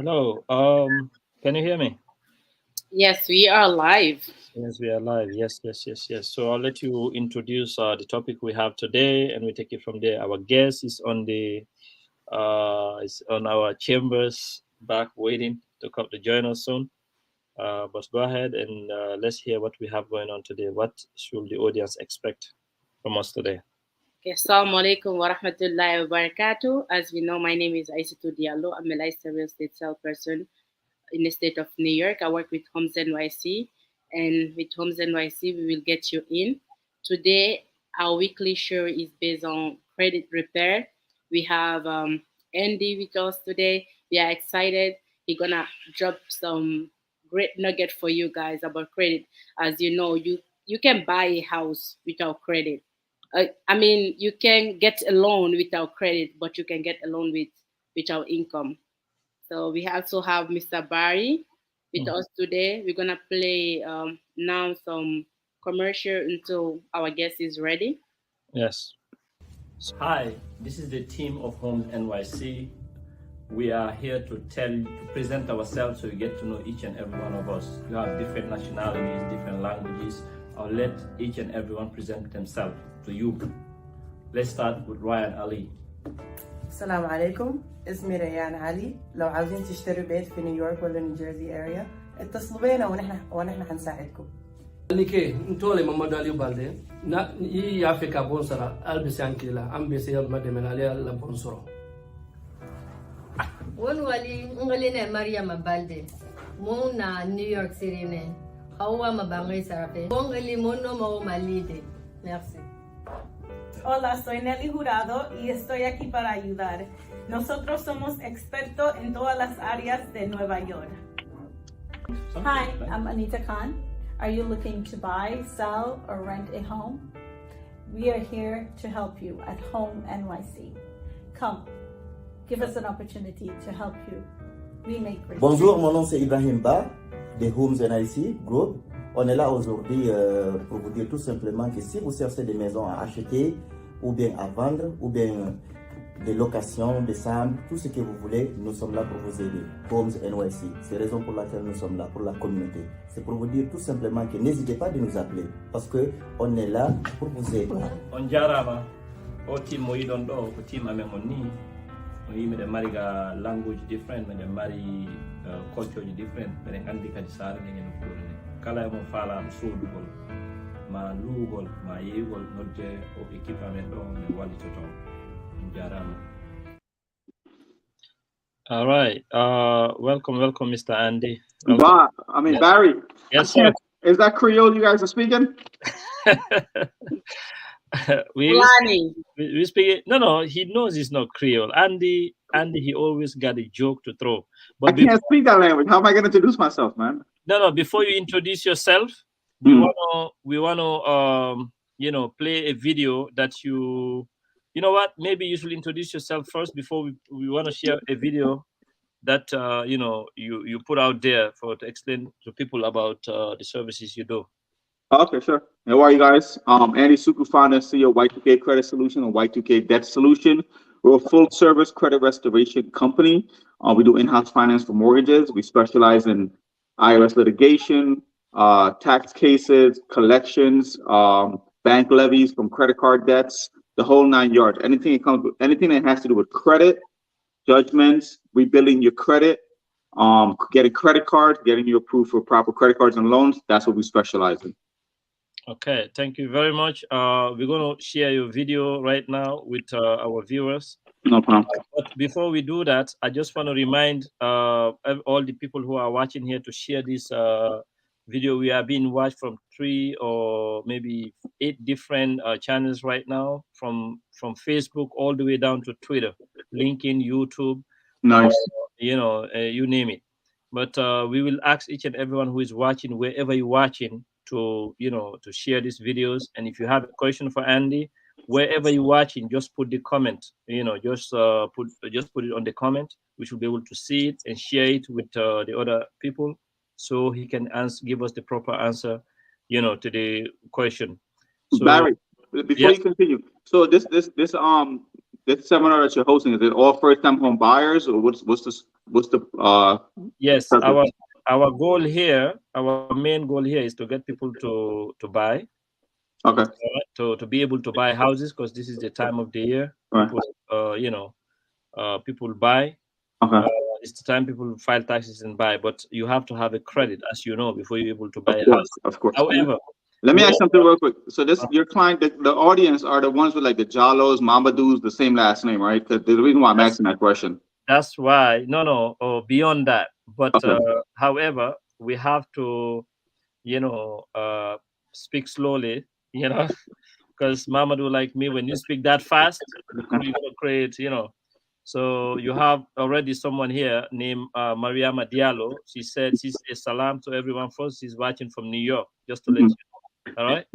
Hello. Can you hear me? Yes, we are live. Yes, we are live. Yes, yes, yes, yes. So I'll let you introduce the topic we have today, and we take it from there. Our guest is on our chambers back waiting to come to join us soon. But go ahead and let's hear what we have going on today. What should the audience expect from us today? Okay, Assalamu alaikum wa rahmatullahi wa barakatuh. As we know, my name is Aissatou Diallo. I'm a licensed real estate salesperson in the state of New York. I work with Homes NYC, and with Homes NYC, we will get you in. Today, our weekly show is based on credit repair. We have Andy with us today. We are excited. He's gonna drop some great nugget for you guys about credit. As you know, you can buy a house without credit. I mean, you can get a loan without credit, but you can get a loan without income. So we also have Mr. Barry with Mhm. us today. We're gonna play now some commercial until our guest is ready. Yes. Hi, this is the team of Homes NYC. We are here to present ourselves so you get to know each and every one of us. You have different nationalities, different languages. I'll let each and everyone present themselves to you. Let's start with Ryan Ali. السلام عليكم، اسمي ريان علي. لو عاوزين تشتروا بيت في نيويورك ولا نيوجيرسي اريا اتصلوا بينا ونحن حنساعدكم. Nike ntole Mamadou Aliou Balde na yi Africa bonsara albisanki la ambisi ya mademena la bonsoro won wali ngaline Mariam Balde mo na New York City ne hawa mabangoy sarape mo ngali mo no mo malide. Merci. Hola, soy Nelly Jurado y estoy aquí para ayudar. Nosotros somos expertos en todas las áreas de Nueva York. Hi, I'm Anita Khan. Are you looking to buy, sell, or rent a home? We are here to help you at Home NYC. Come, give us an opportunity to help you. We make great. Bonjour, mon nom c'est Ibrahim Ba de Homes NYC Group. On est là aujourd'hui pour vous dire tout simplement que si vous cherchez des maisons à acheter ou bien à vendre ou bien des locations, des sambles, tout ce que vous voulez, nous sommes là pour vous aider. Homes NYC, c'est la raison pour laquelle nous sommes là, pour la communauté. C'est pour vous dire tout simplement que n'hésitez pas de nous appeler parce qu'on est là pour vous aider. On jarama o team mo yidon do ko team amen on ni o yimi de mari ga language different men de mari culture different men andi kadi sare ni no ko kala mo fala am sodugol ma lugol ma yegol nodde o équipe amen do ne wali to ton jarama. All right. Welcome, Mr. Andy. Barry. Yes, sir. Is that Creole you guys are speaking? we speak. No. He knows it's not Creole. Andy. He always got a joke to throw. But I can't speak that language. How am I going to introduce myself, man? No. Before you introduce yourself, we wanna play a video that you. You know what? Maybe you should introduce yourself first before we want to share a video that you put out there to explain to people about the services you do. Okay, sure. How are you guys? Andy Suku, founder and CEO of Y2K Credit Solution and Y2K Debt Solution. We're a full-service credit restoration company. We do in-house finance for mortgages. We specialize in IRS litigation, tax cases, collections, bank levies from credit card debts. The whole 9 yards. Anything that has to do with credit, judgments, rebuilding your credit, getting credit cards, getting you approved for proper credit cards and loans. That's what we specialize in. Okay, thank you very much. We're going to share your video right now with our viewers. No problem. But before we do that, I just want to remind all the people who are watching here to share this video. We are being watched from 3 or maybe 8 different channels right now, from Facebook all the way down to Twitter, LinkedIn, YouTube. Nice. You name it. But we will ask each and everyone who is watching, wherever you're watching, to share these videos. And if you have a question for Andy, wherever you're watching, just put the comment. Just put it on the comment, which will be able to see it and share it with the other people, so he can give us the proper answer, to the question. So, Barry, before you continue, so this this seminar that you're hosting, is it all first-time home buyers, or what's the Yes, purpose? our goal here, our main goal here is to get people to buy. Okay. To be able to buy houses, because this is the time of the year. Right. People, people buy. Okay. It's the time people file taxes and buy, but you have to have a credit, as you know, before you're able to buy Of a house. course, of course. However, let me ask something real quick. So this, your client, the audience are the ones with like the Jalos, Mamadous, the same last name, right? Because the reason why I'm asking that question. That's why, or beyond that. But Okay. however, we have to, speak slowly, because Mamadou, like me, when you speak that fast, you're going to create, So you have already someone here named Mariama Diallo. She said she says salam to everyone first. She's watching from New York, just to let you know. All right?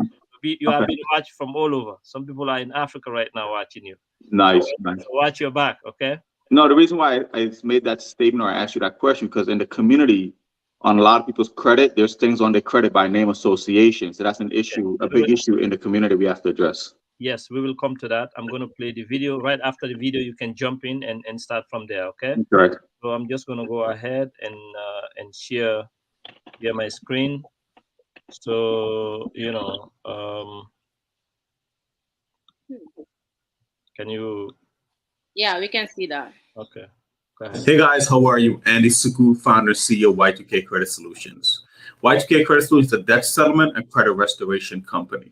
You have been watched from all over. Some people are in Africa right now watching you. Nice, So nice. watch your back, okay? No, the reason why I made that statement or I asked you that question, because in the community, on a lot of people's credit, there's things on their credit by name association. So that's an issue, a big issue in the community we have to address. Yes, we will come to that. I'm going to play the video. Right after the video, you can jump in and start from there, okay? Correct. So I'm just going to go ahead and share my screen. So, can you? Yeah, we can see that. Okay. Go ahead. Hey guys, how are you? Andy Suku, founder, CEO, Y2K Credit Solutions. Y2K Credit Solutions is a debt settlement and credit restoration company.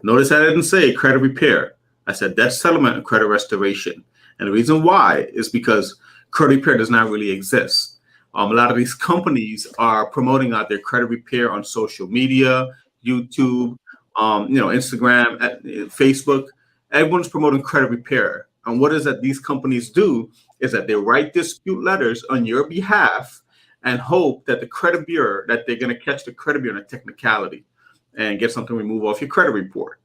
Notice I didn't say credit repair. I said debt settlement and credit restoration. And the reason why is because credit repair does not really exist. A lot of these companies are promoting out their credit repair on social media, YouTube, Instagram, Facebook. Everyone's promoting credit repair. And what is that these companies do is that they write dispute letters on your behalf and hope that the credit bureau, that they're going to catch the credit bureau in a technicality and get something removed off your credit report.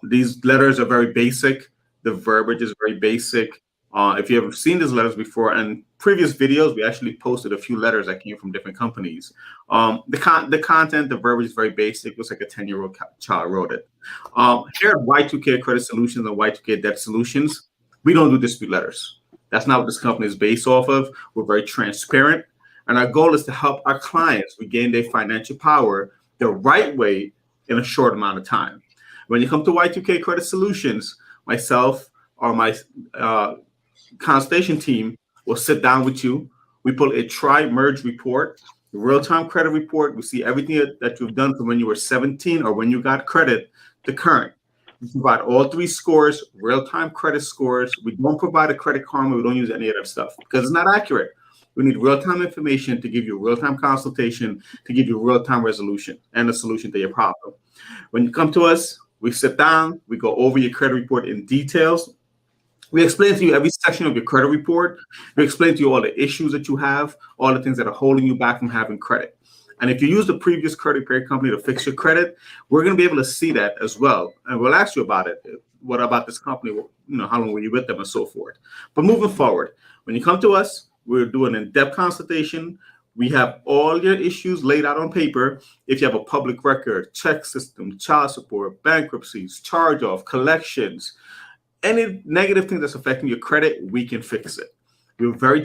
These letters are very basic. The verbiage is very basic. If you have seen these letters before, and previous videos, we actually posted a few letters that came from different companies. The content, the verbiage is very basic. It looks like a 10-year-old child wrote it. Here at Y2K Credit Solutions and Y2K Debt Solutions, we don't do dispute letters. That's not what this company is based off of. We're very transparent. And our goal is to help our clients regain their financial power the right way in a short amount of time. When you come to Y2K Credit Solutions, myself or my consultation team will sit down with you. We pull a tri-merge report, a real-time credit report. We see everything that you've done from when you were 17 or when you got credit to current. We provide all three scores, real-time credit scores. We don't provide a credit karma. We don't use any of that stuff because it's not accurate. We need real-time information to give you a real-time consultation, to give you real-time resolution and a solution to your problem. When you come to us, we sit down, we go over your credit report in details. We explain to you every section of your credit report. We explain to you all the issues that you have, all the things that are holding you back from having credit. And if you use the previous credit repair company to fix your credit, we're going to be able to see that as well. And we'll ask you about it. What about this company? How long were you with them and so forth. But moving forward, when you come to us, we're doing an in-depth consultation. We have all your issues laid out on paper. If you have a public record, check system, child support, bankruptcies, charge-off, collections, any negative thing that's affecting your credit, we can fix it. We're very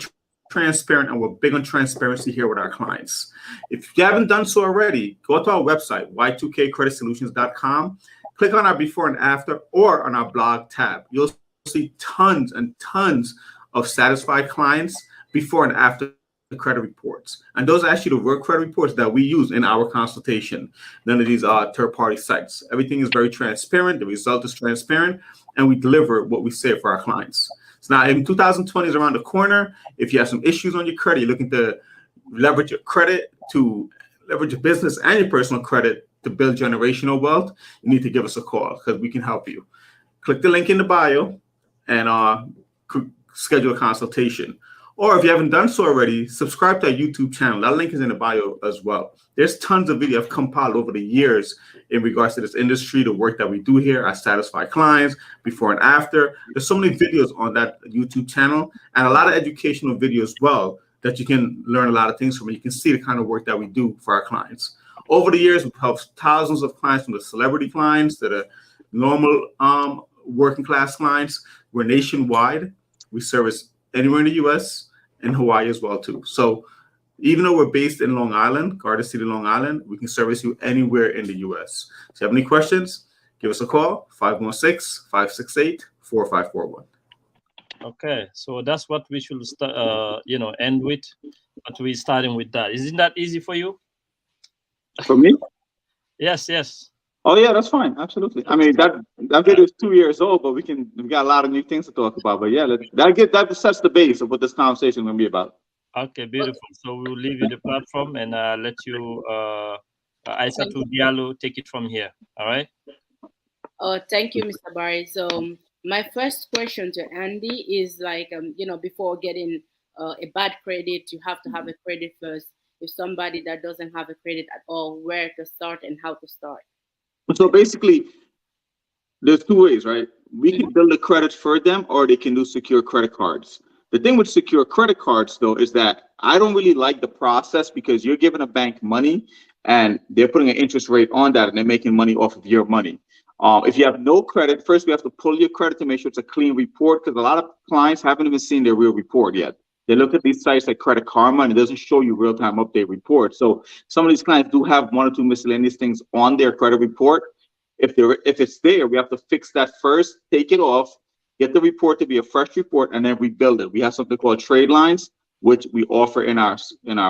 transparent, and we're big on transparency here with our clients. If you haven't done so already, go to our website, y2kcreditsolutions.com. Click on our before and after or on our blog tab. You'll see tons and tons of satisfied clients before and after the credit reports. And those are actually the real credit reports that we use in our consultation. None of these are third-party sites. Everything is very transparent. The result is transparent, and we deliver what we say for our clients. So now in 2020 is around the corner. If you have some issues on your credit, you're looking to leverage your credit, to leverage your business and your personal credit to build generational wealth, you need to give us a call because we can help you. Click the link in the bio and schedule a consultation. Or if you haven't done so already, subscribe to our YouTube channel. That link is in the bio as well. There's tons of videos I've compiled over the years in regards to this industry, the work that we do here, our satisfied clients, before and after. There's so many videos on that YouTube channel and a lot of educational videos as well that you can learn a lot of things from. You can see the kind of work that we do for our clients. Over the years, we've helped thousands of clients, from the celebrity clients to the normal working class clients, We're nationwide. We service anywhere in the U.S. and Hawaii as well too. So even though we're based in Long Island, Garden City, Long Island, we can service you anywhere in the U.S. If you have any questions, give us a call, 516-568-4541. Okay, so that's what we should start, end with. But we're starting with that. Isn't that easy for you? For me? Yes. Oh yeah, that's fine. Absolutely. I mean, that video is 2 years old, but we got a lot of new things to talk about. But yeah, that sets the base of what this conversation is going to be about. Okay, beautiful. So we'll leave you the platform and let you, Aissatou Diallo, take it from here. All right. Thank you, Mr. Barry. So my first question to Andy is like, before getting a bad credit, you have to have a credit first. If somebody that doesn't have a credit at all, where to start and how to start? So basically, there's two ways, right? We can build a credit for them, or they can do secure credit cards. The thing with secure credit cards, though, is that I don't really like the process because you're giving a bank money and they're putting an interest rate on that and they're making money off of your money. If you have no credit, first we have to pull your credit to make sure it's a clean report, because a lot of clients haven't even seen their real report yet. They look at these sites like Credit Karma and it doesn't show you real-time update report. So some of these clients do have one or two miscellaneous things on their credit report. If it's there, we have to fix that first, take it off, get the report to be a fresh report, and then rebuild it. We have something called trade lines, which we offer in our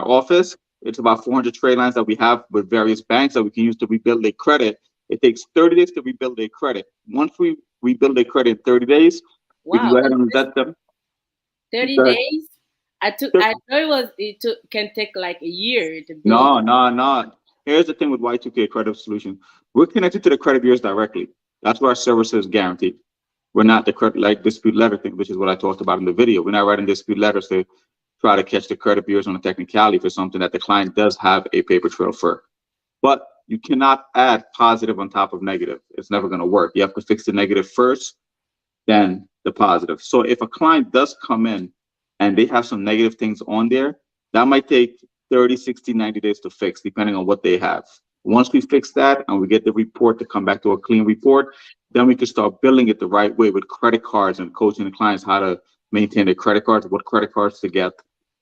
office. It's about 400 trade lines that we have with various banks that we can use to rebuild their credit. It takes 30 days to rebuild their credit. Once we rebuild their credit in 30 days, we can go ahead and vet them. 30 days? I thought it can take like a year to build. No. Here's the thing with Y2K Credit Solution. We're connected to the credit bureaus directly. That's where our service is guaranteed. We're not the credit like dispute letter thing, which is what I talked about in the video. We're not writing dispute letters to try to catch the credit bureaus on a technicality for something that the client does have a paper trail for. But you cannot add positive on top of negative. It's never going to work. You have to fix the negative first, then the positive. So if a client does come in and they have some negative things on there, that might take 30, 60, 90 days to fix, depending on what they have. Once we fix that and we get the report to come back to a clean report, then we can start building it the right way with credit cards and coaching the clients how to maintain their credit cards, what credit cards to get.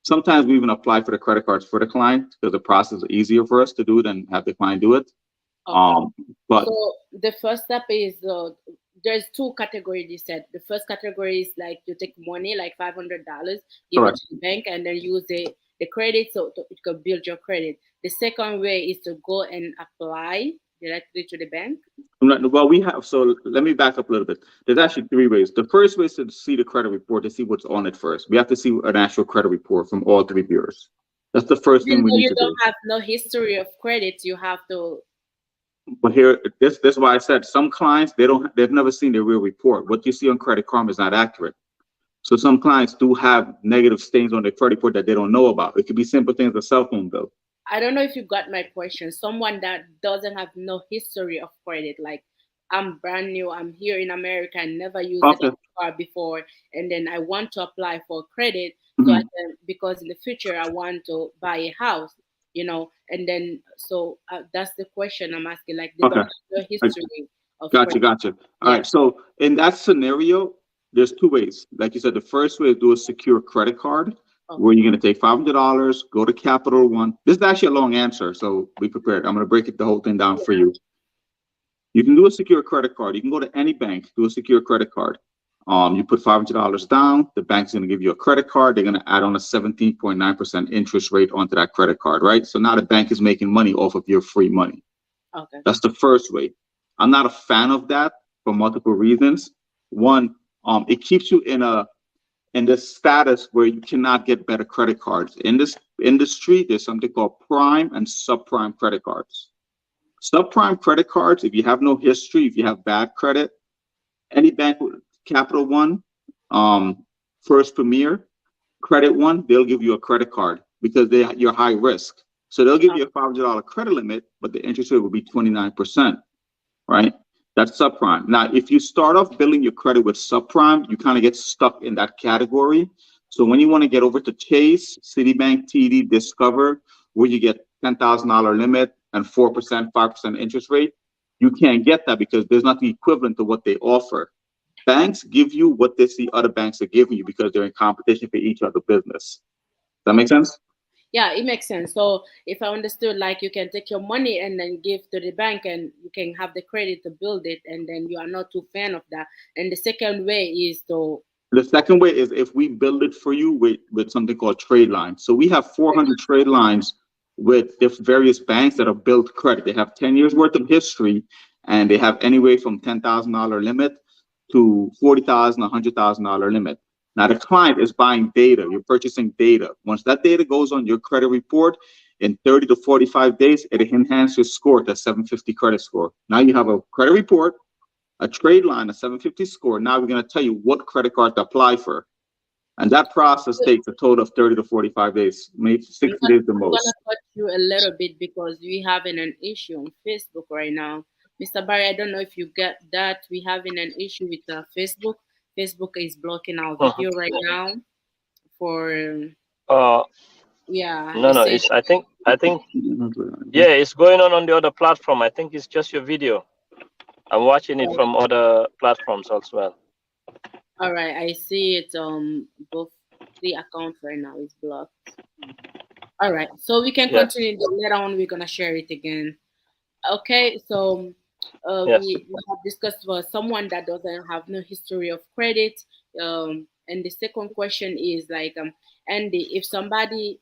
Sometimes we even apply for the credit cards for the client because the process is easier for us to do than have the client do it. Okay. But so the first step is there's two categories you said. The first category is like you take money, like $500, give it to the bank, and then use the credit so you can build your credit. The second way is to go and apply directly to the bank. Well, so let me back up a little bit. There's actually three ways. The first way is to see the credit report, to see what's on it first. We have to see an actual credit report from all three bureaus. That's the first thing we need to do. You don't have no history of credit, you have to. But here, this is why I said some clients, they've never seen their real report. What you see on Credit Karma is not accurate. So some clients do have negative stains on their credit report that they don't know about. It could be simple things, a cell phone bill. I don't know if you got my question. Someone that doesn't have no history of credit, like I'm brand new, I'm here in America, I never used a car before, and then I want to apply for credit so I can, because in the future I want to buy a house, and then so that's the question I'm asking, like they don't have no history of credit. Gotcha. All right. So in that scenario, there's two ways. Like you said, the first way is do a secure credit card. Where you're going to take $500, go to Capital One. This is actually a long answer, so be prepared. I'm going to break the whole thing down for you. You can do a secure credit card. You can go to any bank, do a secure credit card. You put $500 down. The bank's going to give you a credit card. They're going to add on a 17.9% interest rate onto that credit card, right? So now the bank is making money off of your free money. Okay. That's the first way. I'm not a fan of that for multiple reasons. One, it keeps you in this status where you cannot get better credit cards. In this industry, there's something called prime and subprime credit cards. Subprime credit cards, if you have no history, if you have bad credit, any bank, Capital One, First Premier, Credit One, they'll give you a credit card because you're high risk. So they'll give you a $500 credit limit, but the interest rate will be 29%, right? That's subprime. Now, if you start off building your credit with subprime, you kind of get stuck in that category. So when you want to get over to Chase, Citibank, TD, Discover, where you get $10,000 limit and 4%, 5% interest rate, you can't get that because there's not the equivalent to what they offer. Banks give you what they see other banks are giving you because they're in competition for each other business. Does that make sense? Yeah, it makes sense. So if I understood, like you can take your money and then give to the bank and you can have the credit to build it, and then you are not too fan of that. And the second way is to The second way is if we build it for you with something called trade lines. So we have 400 trade lines with various banks that have built credit. They have 10 years worth of history, and they have anywhere from $10,000 limit to $40,000, $100,000 limit. Now the client is buying data. You're purchasing data. Once that data goes on your credit report, in 30 to 45 days, it enhances your score to 750 credit score. Now you have a credit report, a trade line, a 750 score. Now we're going to tell you what credit card to apply for. And that process takes a total of 30 to 45 days, maybe 60 days the most. I'm going to cut you a little bit because we're having an issue on Facebook right now. Mr. Barry, I don't know if you get that. We're having an issue with Facebook. Facebook is blocking our video right now for yeah. No, it's I think yeah, it's going on the other platform. I think it's just your video. I'm watching it from other platforms as well. All right, I see it. Both the accounts right now is blocked. All right, so we can continue. Later on, we're gonna share it again. Okay, so we have discussed for someone that doesn't have no history of credit. And the second question is like, Andy, if somebody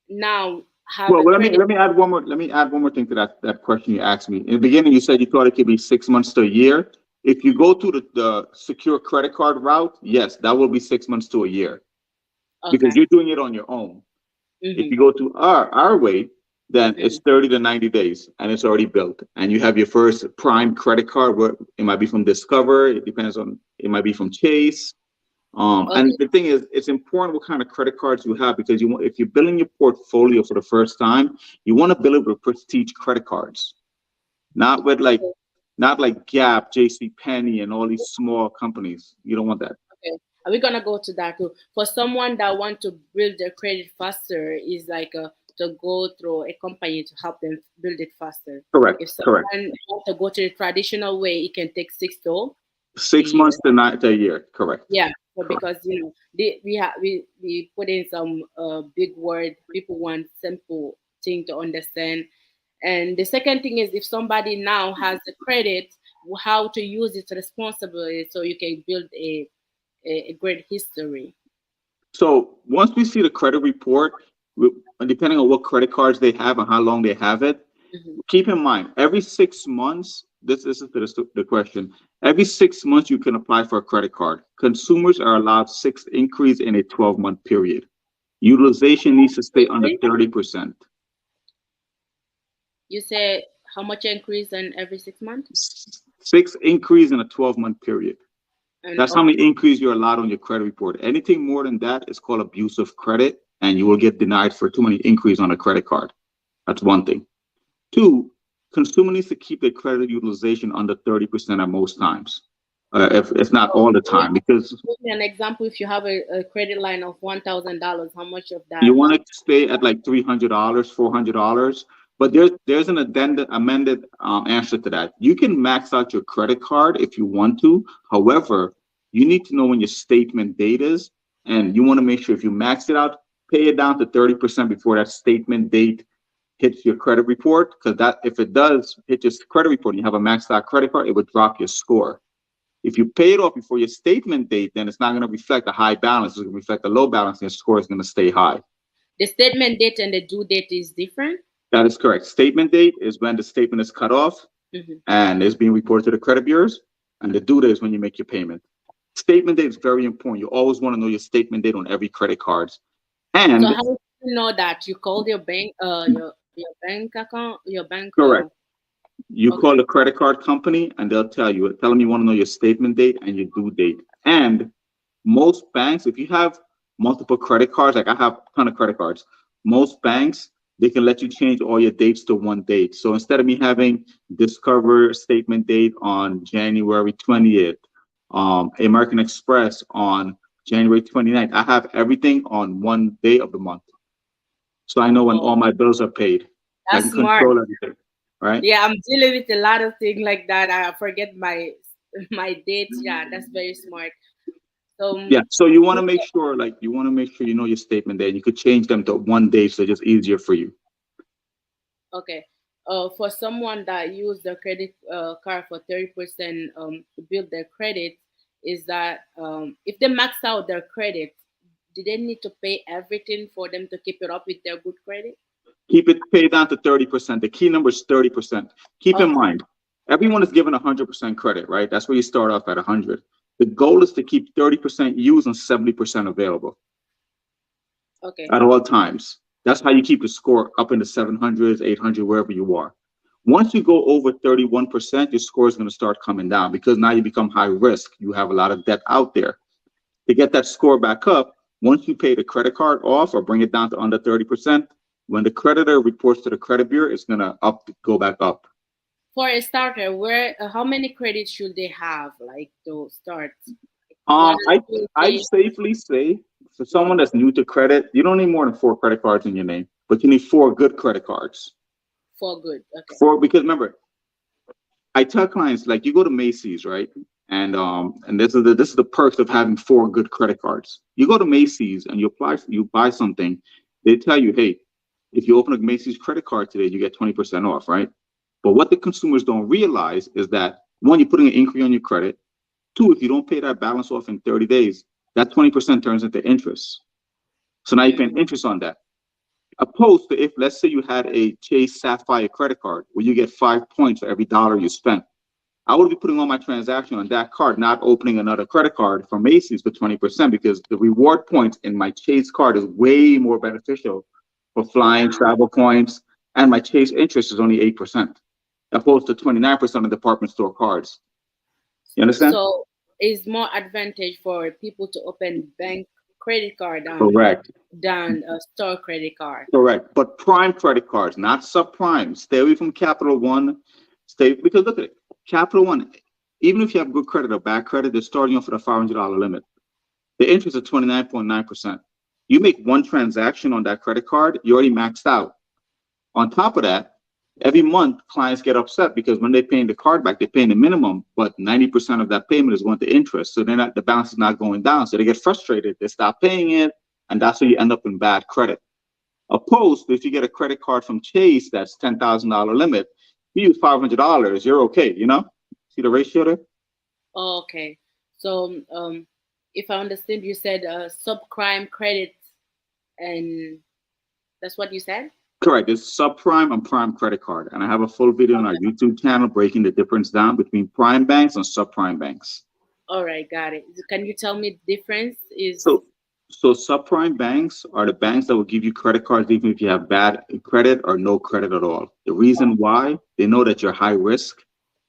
now have let me add one more thing to that question you asked me. In the beginning, you said you thought it could be 6 months to a year. If you go to the secure credit card route, yes, that will be 6 months to a year, because you're doing it on your own. If you go to our way, then it's 30 to 90 days and it's already built. And you have your first prime credit card, where it might be from Discover, it depends on, it might be from Chase. And the thing is, it's important what kind of credit cards you have, because if you're building your portfolio for the first time, you want to build it with prestige credit cards, not like Gap, JCPenney, and all these small companies. You don't want that. Okay, we're gonna go to that too. For someone that want to build their credit faster, is like to go through a company to help them build it faster. Correct. If someone wants to go to the traditional way, it can take 6 months to a year. Correct. Yeah, because we put in some big word. People want simple thing to understand. And the second thing is, if somebody now has the credit, how to use it responsibly so you can build a great history. So once we see the credit report, depending on what credit cards they have and how long they have it, keep in mind, every 6 months, this is the question, every 6 months you can apply for a credit card. Consumers are allowed 6 increase in a 12-month period. Utilization needs to stay under 30%. You say how much increase in every 6 months? 6 increase in a 12-month period. And that's how many increase you're allowed on your credit report. Anything more than that is called abusive credit, and you will get denied for too many increase on a credit card. That's one thing. 2, consumer needs to keep their credit utilization under 30% at most times, if it's not all the time. Because give me an example. If you have a credit line of $1,000, how much of that? You want to stay at like $300, $400. But there's an amended answer to that. You can max out your credit card if you want to. However, you need to know when your statement date is, and you want to make sure if you max it out, pay it down to 30% before that statement date hits your credit report. Because that, if it does hit your credit report and you have a maxed out credit card, it would drop your score. If you pay it off before your statement date, then it's not going to reflect a high balance. It's going to reflect a low balance, and your score is going to stay high. The statement date and the due date is different? That is correct. Statement date is when the statement is cut off and is being reported to the credit bureaus, and the due date is when you make your payment. Statement date is very important. You always want to know your statement date on every credit card. And so how do you know that? You called your bank, your bank account, your bank. Correct. You call the credit card company and they'll tell them you want to know your statement date and your due date. And most banks, if you have multiple credit cards, like I have a ton of credit cards, most banks, they can let you change all your dates to one date. So instead of me having Discover statement date on January 20th, American Express on January 29th, I have everything on one day of the month. So I know when all my bills are paid. That's I can smart. control everything, right? Yeah, I'm dealing with a lot of things like that. I forget my my dates. Yeah, that's very smart. So Yeah, so you want to make sure, like, you know your statement there. You could change them to one day, so it's just easier for you. okay. For someone that use the credit card for 30% to build their credit, is that if they max out their credit, do they need to pay everything for them to keep it up with their good credit? Keep it paid down to 30%. The key number is 30%. Keep in mind, everyone is given 100% credit, right? That's where you start off at 100. The goal is to keep 30% used and 70% available. Okay. At all times. That's how you keep the score up in the 700s, 800, wherever you are. Once you go over 31%, your score is going to start coming down because now you become high risk. You have a lot of debt out there. To get that score back up, once you pay the credit card off or bring it down to under 30%, when the creditor reports to the credit bureau, it's going to go back up. For a starter, how many credits should they have, like, to start? I safely say, for someone that's new to credit, you don't need more than 4 credit cards in your name, but you need 4 good credit cards. 4 good, okay. Because remember, I tell clients, like, you go to Macy's, right? And this is the perks of having 4 good credit cards. You go to Macy's and you buy something, they tell you, hey, if you open a Macy's credit card today, you get 20% off, right? But what the consumers don't realize is that, 1, you're putting an inquiry on your credit. 2, if you don't pay that balance off in 30 days, that 20% turns into interest. So now you're paying interest on that. Opposed to if, let's say you had a Chase Sapphire credit card where you get 5 points for every dollar you spent. I would be putting all my transaction on that card, not opening another credit card from Macy's for 20% because the reward points in my Chase card is way more beneficial for flying, travel points, and my Chase interest is only 8%, opposed to 29% of department store cards. You understand? So it's more advantage for people to open bank credit card than a store credit card. Correct. But prime credit cards, not subprime. Stay away from Capital One. Because look at it. Capital One, even if you have good credit or bad credit, they're starting off with a $500 limit. The interest is 29.9%. You make one transaction on that credit card, you already maxed out. On top of that, every month clients get upset because when they're paying the card back, they're paying the minimum, but 90% of that payment is going to interest. So the balance is not going down. So they get frustrated. They stop paying it. And that's where you end up in bad credit. Opposed to if you get a credit card from Chase, that's $10,000 limit. You use $500, you're okay. You know, see the ratio there? Okay. So if I understand, you said subprime credit, and that's what you said? Correct. It's subprime and prime credit card. And I have a full video on our YouTube channel breaking the difference down between prime banks and subprime banks. All right, got it. Can you tell me the difference? So subprime banks are the banks that will give you credit cards even if you have bad credit or no credit at all. The reason why, they know that you're high risk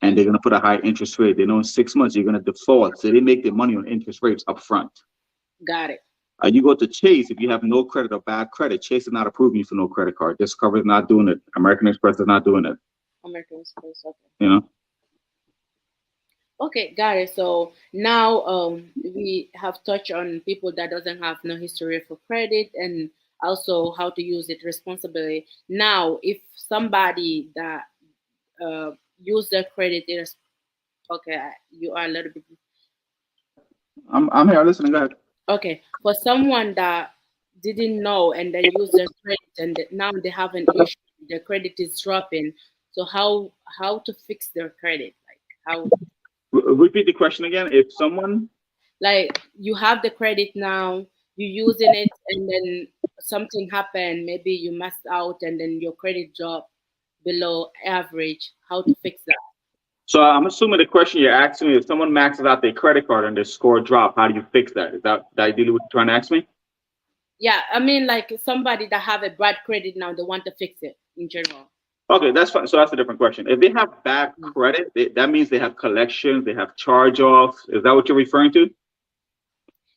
and they're going to put a high interest rate. They know in 6 months you're going to default. So they make their money on interest rates up front. Got it. You go to Chase, if you have no credit or bad credit, Chase is not approving you for no credit card. Discover is not doing it. American Express is not doing it. American Express, okay. You know? Okay, got it. So now we have touched on people that doesn't have no history for credit and also how to use it responsibly. Now, if somebody that use their credit is okay, you are a little bit. I'm here listening. Go ahead. Okay, for someone that didn't know and they use their credit and now they have an issue, their credit is dropping. So how to fix their credit? Like how? Repeat the question again. If someone, like, you have the credit now, you're using it, and then something happened, maybe you messed out, and then your credit dropped below average. How to fix that? So I'm assuming the question you're asking me, if someone maxes out their credit card and their score drop, how do you fix that? Is that ideally what you're trying to ask me? Yeah, I mean, like somebody that have a bad credit now, they want to fix it in general. Okay, that's fine. So that's a different question. If they have bad credit, that means they have collections, they have charge-offs. Is that what you're referring to?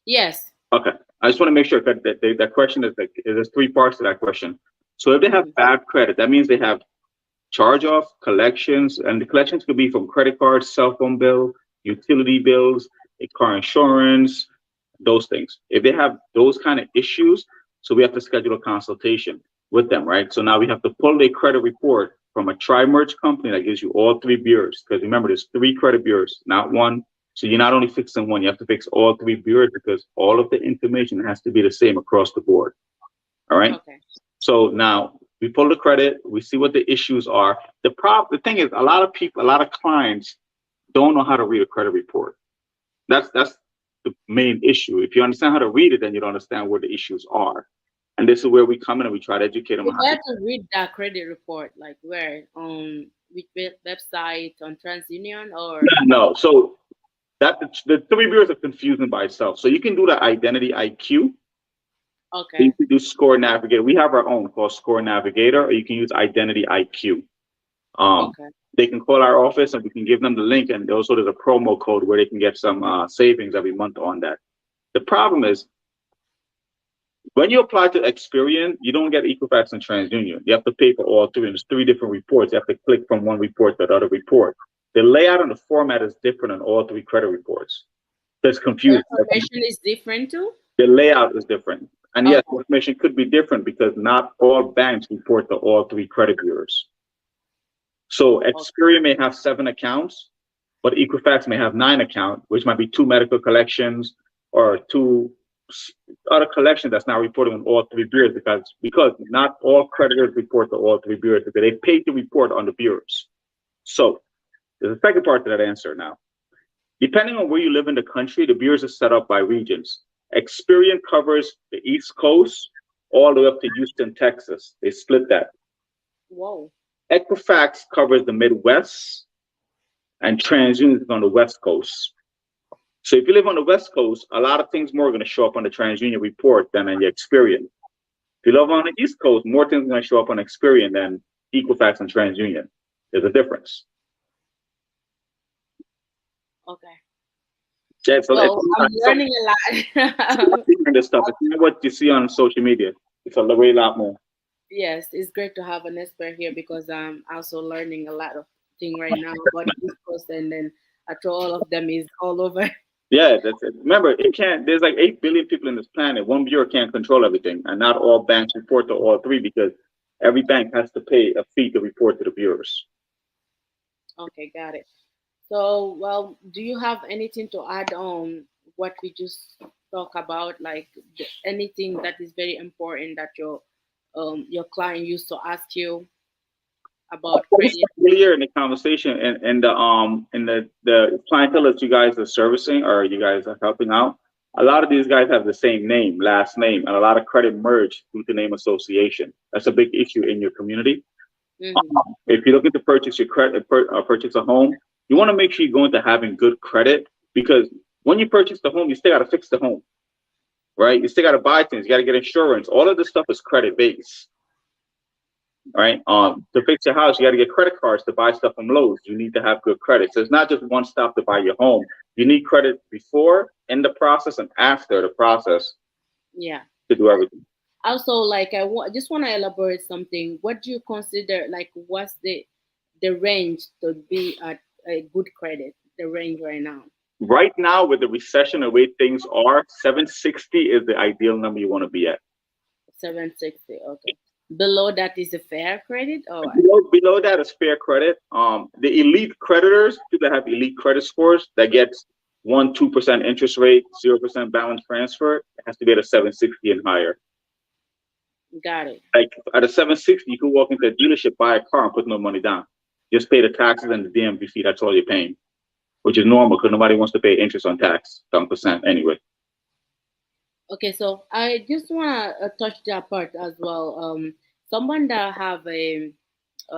Yes. Okay. I just want to make sure that that question is like, there's 3 parts to that question. So if they have bad credit, that means they have charge-off, collections, and the collections could be from credit cards, cell phone bill, utility bills, car insurance, those things. If they have those kind of issues, so we have to schedule a consultation with them, right? So now we have to pull their credit report from a tri-merge company that gives you all 3 bureaus. Because remember, there's 3 credit bureaus, not one. So you're not only fixing one, you have to fix all 3 bureaus because all of the information has to be the same across the board. All right. Okay. So now we pull the credit, we see what the issues are. The thing is, a lot of clients don't know how to read a credit report. That's the main issue. If you understand how to read it, then you don't understand where the issues are. And this is where we come in and we try to educate them. You have to read that credit report, like where, on which website, on TransUnion or? No. So that the 3 bureaus are confusing by itself. So you can do the Identity IQ. Okay. You can do Score Navigator. We have our own called Score Navigator, or you can use Identity IQ. Okay. They can call our office and we can give them the link, and also there's a promo code where they can get some savings every month on that. The problem is, when you apply to Experian, you don't get Equifax and TransUnion. You have to pay for all 3, and there's 3 different reports. You have to click from one report to the other report. The layout and the format is different on all 3 credit reports. That's confusing. The information is different too? The layout is different. And yes, information could be different because not all banks report to all 3 credit bureaus. So Experian may have 7 accounts, but Equifax may have 9 accounts, which might be 2 medical collections or 2 other collections that's not reporting on all 3 bureaus because not all creditors report to all 3 bureaus because they pay to report on the bureaus. So there's a second part to that answer now. Depending on where you live in the country, the bureaus are set up by regions. Experian covers the East Coast all the way up to Houston, Texas. They split that. Whoa. Equifax covers the Midwest, and TransUnion is on the West Coast. So if you live on the West Coast, a lot of things more are going to show up on the TransUnion report than on your Experian. If you live on the East Coast, more things are going to show up on Experian than Equifax and TransUnion. There's a difference. Okay. Yeah, so I'm learning a lot. This stuff. It's not what you see on social media. It's a way lot more. Yes, it's great to have an expert here because I'm also learning a lot of things right now about East Coast, and then after all of them is all over. Yeah, that's it. Remember, there's like 8 billion people in this planet. One bureau can't control everything, and not all banks report to all 3 because every bank has to pay a fee to report to the bureaus. Okay, got it. So, well, do you have anything to add on what we just talked about? Like anything that is very important that your client used to ask you about credit? Earlier in the conversation, and the clientele that you guys are servicing or you guys are helping out, a lot of these guys have the same name, last name, and a lot of credit merge due to name association. That's a big issue in your community. Mm-hmm. If you're looking to purchase purchase a home, you want to make sure you're going to having good credit, because when you purchase the home, you still got to fix the home, right? You still got to buy things. You got to get insurance. All of this stuff is credit based, right? To fix your house, you got to get credit cards to buy stuff from Lowe's. You need to have good credit. So it's not just one stop to buy your home. You need credit before, in the process, and after the process. Yeah. To do everything. Also, like just want to elaborate something. What do you consider, like, what's the range to be at a good credit? The range right now. Right now, with the recession, the way things are, 760 is the ideal number you want to be at. 760, okay. Below that is a fair credit, or below that is fair credit. The elite creditors, people that have elite credit scores that gets 1-2% interest rate, 0% balance transfer, it has to be at a 760 and higher. Got it. Like at a 760, you can walk into a dealership, buy a car, and put no money down. Just pay the taxes and the DMV fee. That's all you're paying, which is normal because nobody wants to pay interest on tax, 7% anyway. Okay, so I just want to touch that part as well. Someone that have a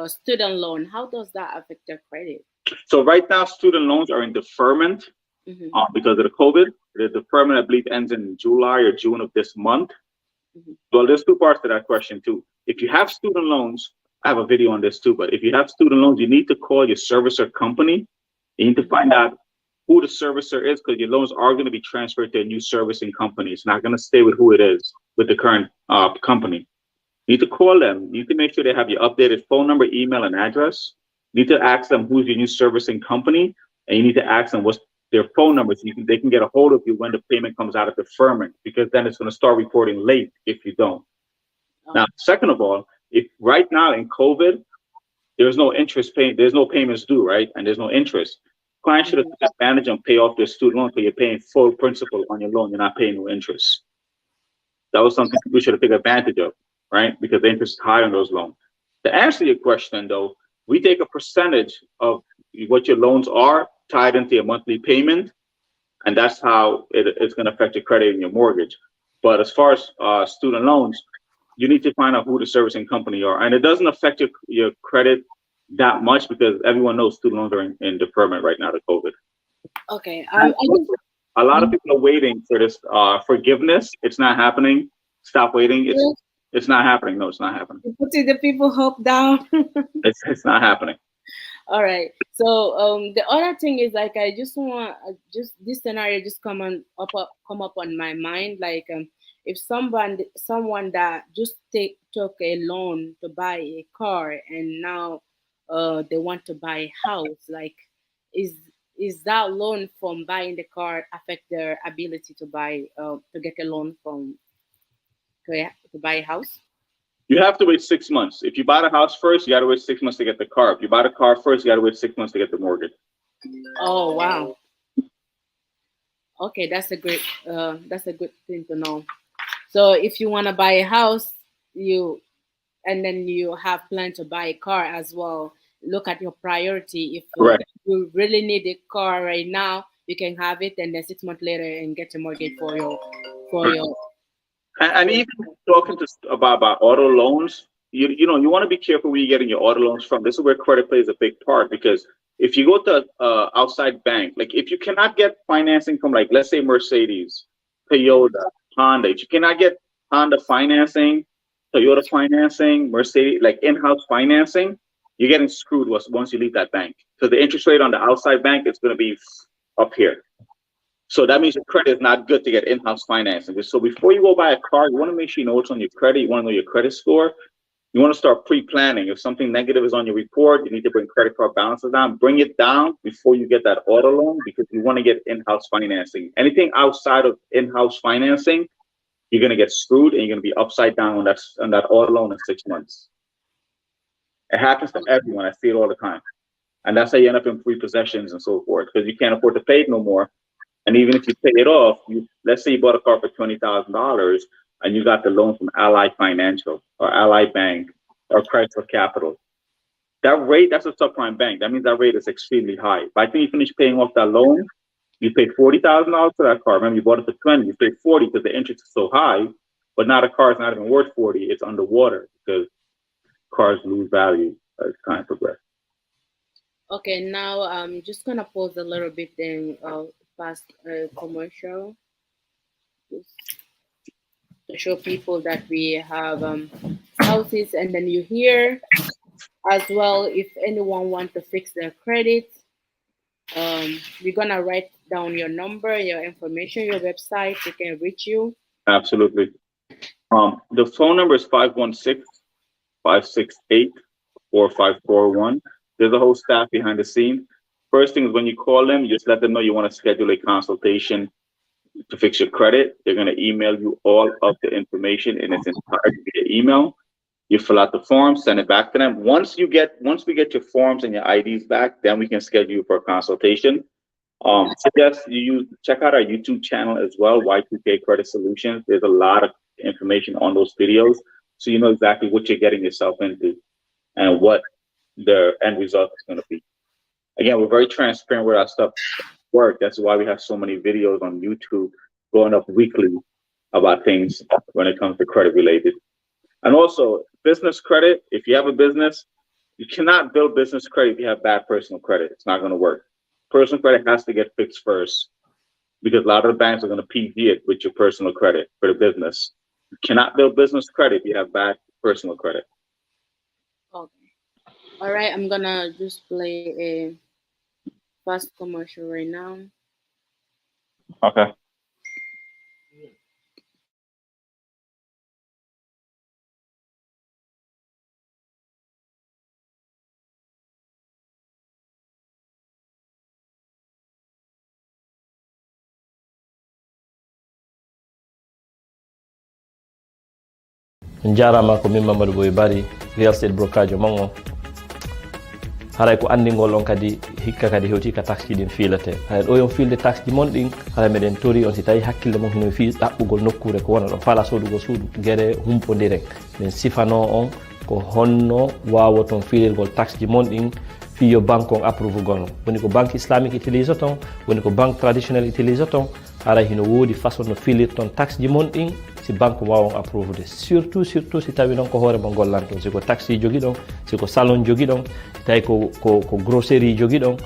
student loan, how does that affect their credit? So right now, student loans are in deferment because of the COVID. The deferment, I believe, ends in July or June of this month. Well, there's 2 parts to that question too. If you have student loans, I have a video on this too, but if you have student loans, you need to call your servicer company. You need to find out who the servicer is, because your loans are going to be transferred to a new servicing company. It's not going to stay with who it is, with the current company. You need to call them. You need to make sure they have your updated phone number, email, and address. You need to ask them who's your new servicing company, and you need to ask them what's their phone number so they can get a hold of you when the payment comes out of deferment, because then it's going to start reporting late if you don't. Now, second of all, if right now in COVID, there's no interest paying, there's no payments due, right? And there's no interest. Clients should have taken advantage and pay off their student loan because you're paying full principal on your loan. You're not paying no interest. That was something we should have taken advantage of, right? Because the interest is high on those loans. To answer your question, though, we take a percentage of what your loans are tied into your monthly payment, and that's how it's going to affect your credit and your mortgage. But as far as student loans, you need to find out who the servicing company are, and it doesn't affect your credit that much because everyone knows student loans are in deferment right now to COVID. Okay. A lot of people are waiting for this forgiveness. It's not happening. Stop waiting. It's not happening. No, it's not happening. Putting the people hope down. It's not happening. All right. So the other thing is like I just want this scenario just come up on my mind. Like if someone that just took a loan to buy a car and now they want to buy a house, like is that loan from buying the car affect their ability to buy to get a loan to buy a house? You have to wait 6 months. If you buy the house first, you got to wait 6 months to get the car. If you buy the car first, you got to wait 6 months to get the mortgage. Oh wow. Okay, that's a good thing to know. So if you want to buy a house, and then you have planned to buy a car as well, look at your priority. If you really need a car right now, you can have it, and then 6 months later and get a mortgage for your. And even talking about auto loans, you want to be careful where you're getting your auto loans from. This is where credit plays a big part, because if you go to outside bank, like if you cannot get financing from, like, let's say Mercedes, Toyota, Honda, if you cannot get Honda financing, Toyota financing, Mercedes, like in-house financing, you're getting screwed once you leave that bank. So the interest rate on the outside bank is going to be up here. So that means your credit is not good to get in-house financing. So before you go buy a car, you want to make sure you know what's on your credit. You want to know your credit score. You want to start pre-planning. If something negative is on your report, you need to bring credit card balances down. Bring it down before you get that auto loan, because you want to get in-house financing. Anything outside of in-house financing, you're going to get screwed and you're going to be upside down on that auto loan in 6 months. It happens to everyone. I see it all the time. And that's how you end up in repossessions and so forth, because you can't afford to pay it no more. And even if you pay it off, let's say you bought a car for $20,000 and you got the loan from Ally Financial or Ally Bank or Chrysler Capital. That rate, that's a subprime bank. That means that rate is extremely high. By the time you finish paying off that loan, you pay $40,000 for that car. Remember, you bought it for 20, you paid 40 because the interest is so high, but now the car is not even worth 40. It's underwater because cars lose value as time progresses. Okay, now I'm just gonna pause a little bit and past commercial just to show people that we have houses, and then you hear as well if anyone wants to fix their credit. We're gonna write down your number, your information, your website. They can reach you. Absolutely. The phone number is 516-568-4541. There's a whole staff behind the scene. First thing is when you call them, you just let them know you want to schedule a consultation to fix your credit. They're going to email you all of the information in its entirety via email. You fill out the form, send it back to them. Once we get your forms and your IDs back, then we can schedule you for a consultation. Suggest you check out our YouTube channel as well, Y2K Credit Solutions. There's a lot of information on those videos, so you know exactly what you're getting yourself into and what the end result is going to be. Again, we're very transparent with our stuff work. That's why we have so many videos on YouTube going up weekly about things when it comes to credit related. And also business credit. If you have a business, you cannot build business credit if you have bad personal credit. It's not going to work. Personal credit has to get fixed first, because a lot of the banks are going to PG it with your personal credit for the business. You cannot build business credit if you have bad personal credit. Okay. All right, I'm gonna just play a fast commercial right now. Okay. Jarama ko min Mamadou Boye Bari real estate brokerage mongo haray ko andingol on kadi hikka kadi hewti ka tax din filate hay do yon filde tax di mon din haray meden tori on si tay hakkille mon hino fi dabbugol nokkure ko wona don fala sodugo suudu gere humpodire men sifano on ko honno wawoton filirgol tax di mon din fi yo banque on approuve gon woni ko banque islamique utilise ton woni ko banque traditionnelle utilise ton haray hino wodi façon no filir ton tax di mon din si banque wawon approuve de surtout si tawi non ko hore mo gollanto si ko taxi jogi don si ko salon jogi don tay ko grocery jogi don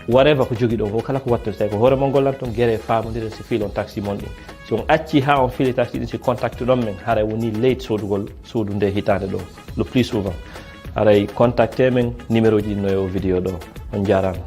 whatever ko jogi don ko kala ko watte tay ko hore mo gollanto gere famodire si filon taxi mon din so on acci ha on fili taxi din si contact don men haray woni late sodugol sodu nde hitande do le plus souvent haray contacter men numéro ji no yo video do on jarama.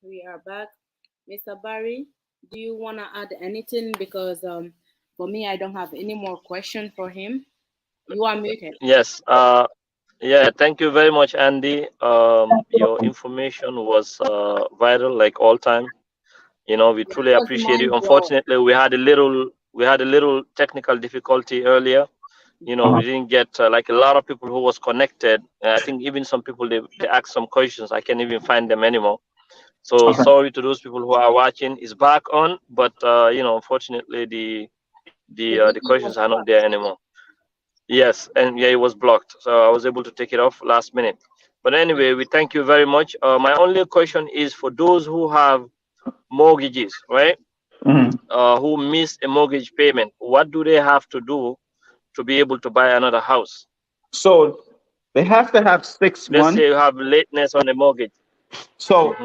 We are back. Mr. Barry, do you want to add anything? Because for me, I don't have any more questions for him. You are muted. Yes. Yeah. Thank you very much, Andy. Your information was vital, like all time. You know, we truly appreciate you. Unfortunately, we had a little technical difficulty earlier. You know, we didn't get like a lot of people who was connected. I think even some people they asked some questions. I can't even find them anymore. So sorry to those people who are watching. It's back on, but you know, unfortunately, the questions are not there anymore. Yes, and yeah, it was blocked, so I was able to take it off last minute. But anyway, we thank you very much. My only question is for those who have mortgages, right? Who miss a mortgage payment. What do they have to do to be able to buy another house? So they have to have 6 months. Let's say you have lateness on the mortgage. So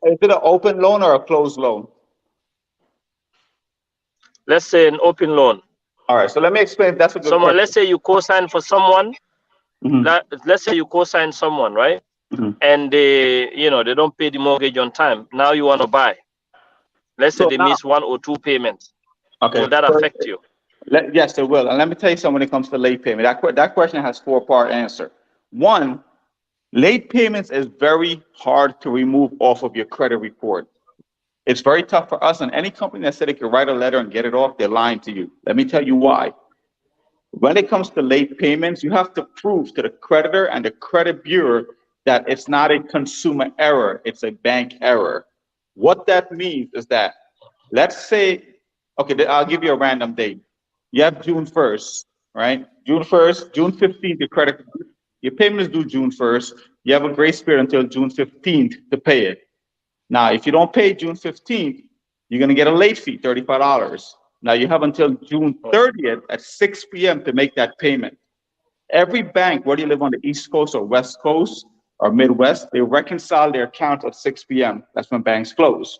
is it an open loan or a closed loan? Let's say an open loan. All right. So let me explain. That's a good someone. question. Let's say you co-sign for someone. Let's say you co-sign someone, right? And they, you know, they don't pay the mortgage on time. Now you want to buy. Let's say they miss 1 or 2 payments. Okay. Will that affect you? Yes, it will. And let me tell you something when it comes to late payment. That question has 4-part answer. 1, late payments is very hard to remove off of your credit report. It's very tough for us, and any company that said it could write a letter and get it off, they're lying to you. Let me tell you why. When it comes to late payments, you have to prove to the creditor and the credit bureau that it's not a consumer error, it's a bank error. What that means is that, let's say, okay, I'll give you a random date. You have June 1st, right? June 1st, June 15th, your payment is due June 1st. You have a grace period until June 15th to pay it. Now, if you don't pay June 15th, you're going to get a late fee, $35. Now, you have until June 30th at 6 p.m. to make that payment. Every bank, whether you live on the East Coast or West Coast or Midwest, they reconcile their accounts at 6 p.m. That's when banks close.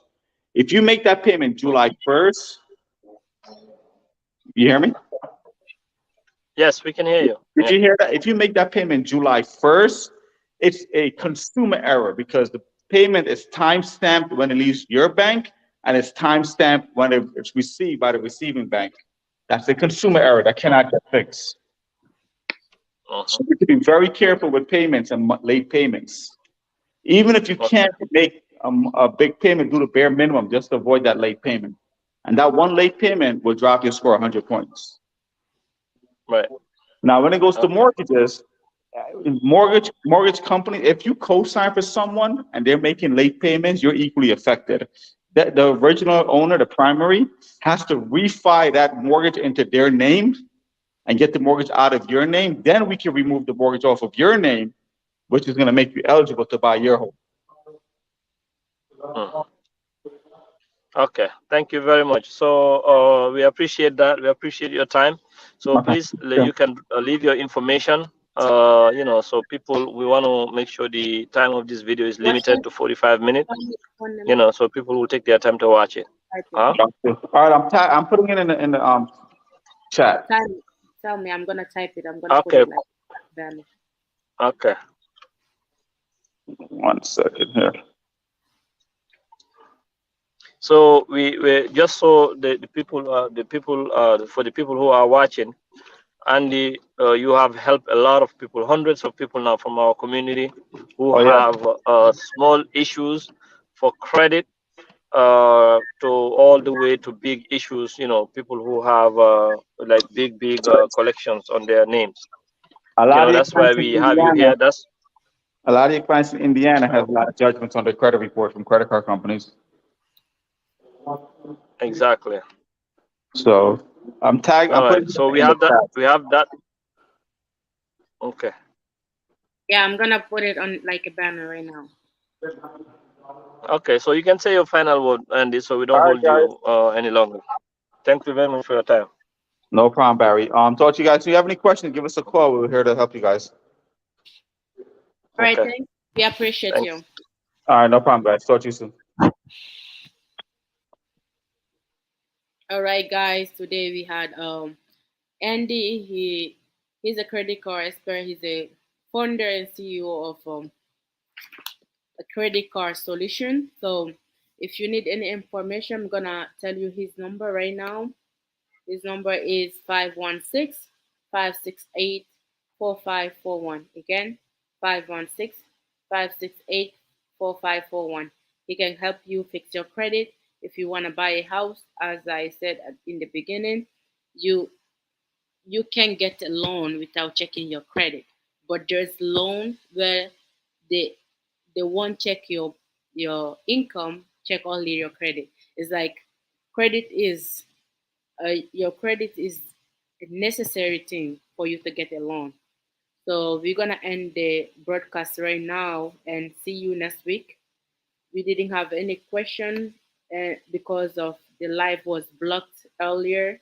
If you make that payment July 1st, you hear me? Yes, we can hear you. Did you hear that? If you make that payment July 1st, it's a consumer error because the payment is time-stamped when it leaves your bank and it's time-stamped when it's received by the receiving bank. That's a consumer error that cannot get fixed. So you have to be very careful with payments and late payments. Even if you can't make a big payment, do the bare minimum just to avoid that late payment. And that one late payment will drop your score 100 points. Right. Now, when it goes to Okay. mortgages, mortgage company, if you co-sign for someone and they're making late payments, you're equally affected. The original owner, the primary, has to refi that mortgage into their name and get the mortgage out of your name. Then we can remove the mortgage off of your name, which is going to make you eligible to buy your home. Okay, thank you very much. So we appreciate that. We appreciate your time. So please, you can leave your information. So people, we want to make sure the time of this video is limited to 45 minutes. So people will take their time to watch it. All right, I'm putting it in the chat. Tell me, I'm gonna type it. I'm gonna Okay. put it like that. Okay. 1 second here. So we just so the people for the people who are watching, Andy, you have helped a lot of people, hundreds of people now from our community who have small issues for credit, to all the way to big issues. People who have like big collections on their names. That's why we have you here. A lot of your clients in Indiana have a lot of judgments on their credit report from credit card companies. Exactly. So I'm tagged. All right. So we have that. We have that. Okay. Yeah, I'm gonna put it on like a banner right now. Okay. So you can say your final word, Andy, so we don't hold you any longer. Thank you very much for your time. No problem, Barry. Talk to you guys. If you have any questions, give us a call. We're here to help you guys. All right, thanks. We appreciate you. All right, no problem, guys. Talk to you soon. All right, guys. Today we had Andy. He's a credit card expert. He's a founder and CEO of a credit card solution. So if you need any information, I'm gonna tell you his number right now. His number is 516-568-4541. Again, 516-568-4541. He can help you fix your credit. If you want to buy a house, as I said in the beginning, you can get a loan without checking your credit. But there's loans where they won't check your income, check only your credit. It's like credit is your credit is a necessary thing for you to get a loan. So we're gonna end the broadcast right now and see you next week. We didn't have any question because of the live was blocked earlier.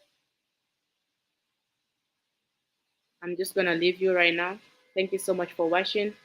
I'm just gonna leave you right now. Thank you so much for watching.